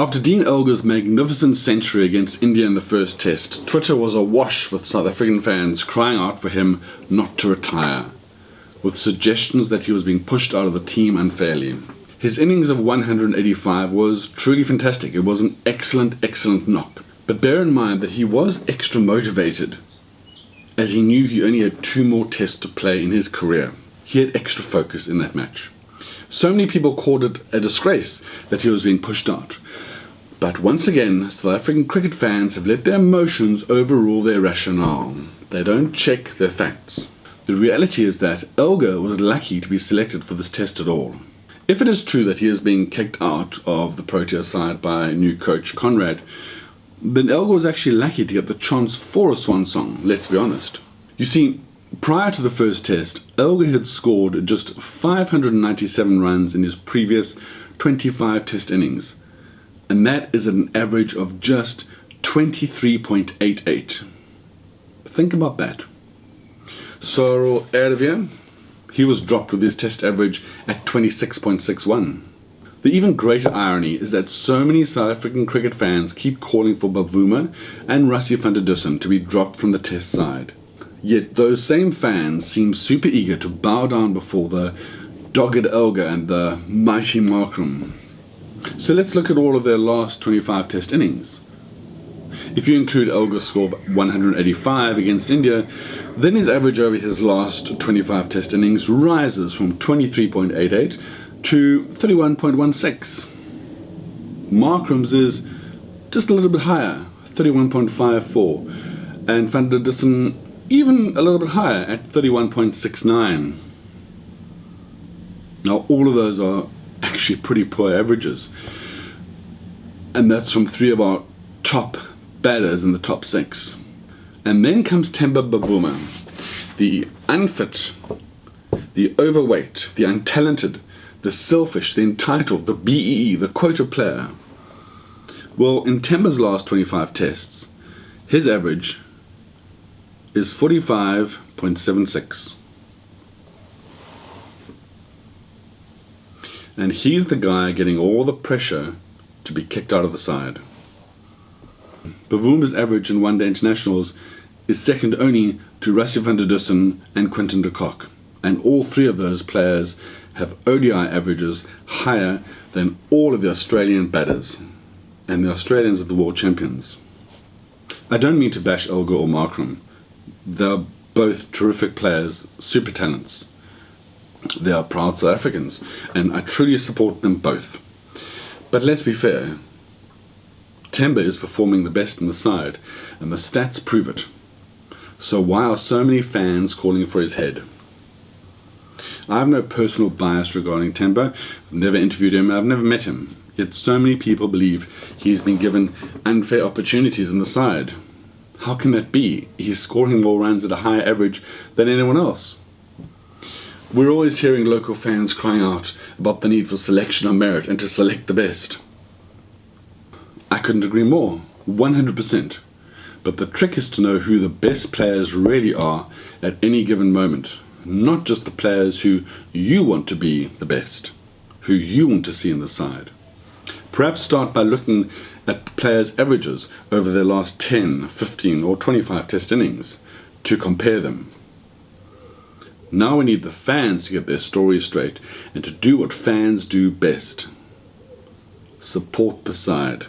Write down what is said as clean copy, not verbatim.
After Dean Elgar's magnificent century against India in the first test, Twitter was awash with South African fans crying out for him not to retire, with suggestions that he was being pushed out of the team unfairly. His innings of 185 was truly fantastic. It was an excellent knock. But bear in mind that he was extra motivated, as he knew he only had 2 more tests to play in his career. He had extra focus in that match. So many people called it a disgrace that he was being pushed out. But once again, South African cricket fans have let their emotions overrule their rationale. They don't check their facts. The reality is that Elgar was lucky to be selected for this test at all. If it is true that he is being kicked out of the Proteas side by new coach Conrad, then Elgar was actually lucky to get the chance for a swansong, let's be honest. You see, prior to the first test, Elgar had scored just 597 runs in his previous 25 test innings, and that is at an average of just 23.88. Think about that. Sarel Erwee, he was dropped with his test average at 26.61. The even greater irony is that so many South African cricket fans keep calling for Bavuma and Rassie van der Dussen to be dropped from the test side. Yet those same fans seem super eager to bow down before the dogged Elgar and the mighty Markram. So let's look at all of their last 25 test innings. If you include Elgar's score of 185 against India, then his average over his last 25 test innings rises from 23.88 to 31.16. Markram's is just a little bit higher, 31.54, and van der Dussen even a little bit higher at 31.69. Now all of those are actually pretty poor averages, and that's from 3 of our top batters in the top 6. And then comes Temba Bavuma, the unfit, the overweight, the untalented, the selfish, the entitled, the BEE, the quota player. Well, in Temba's last 25 tests, his average is 45.76. And he's the guy getting all the pressure to be kicked out of the side. Bavuma's average in one-day internationals is second only to Rassie van der Dussen and Quinton de Kock, and all 3 of those players have ODI averages higher than all of the Australian batters, and the Australians are the world champions. I don't mean to bash Elgar or Markram. They're both terrific players, super talents. They are proud South Africans, and I truly support them both. But let's be fair, Temba is performing the best in the side, and the stats prove it. So why are so many fans calling for his head? I have no personal bias regarding Temba. I've never interviewed him, I've never met him. Yet so many people believe he's been given unfair opportunities in the side. How can that be? He's scoring more runs at a higher average than anyone else. We're always hearing local fans crying out about the need for selection on merit and to select the best. I couldn't agree more, 100%. But the trick is to know who the best players really are at any given moment, not just the players who you want to be the best, who you want to see in the side. Perhaps start by looking at players' averages over their last 10, 15 or 25 test innings to compare them. Now we need the fans to get their stories straight and to do what fans do best. Support the side.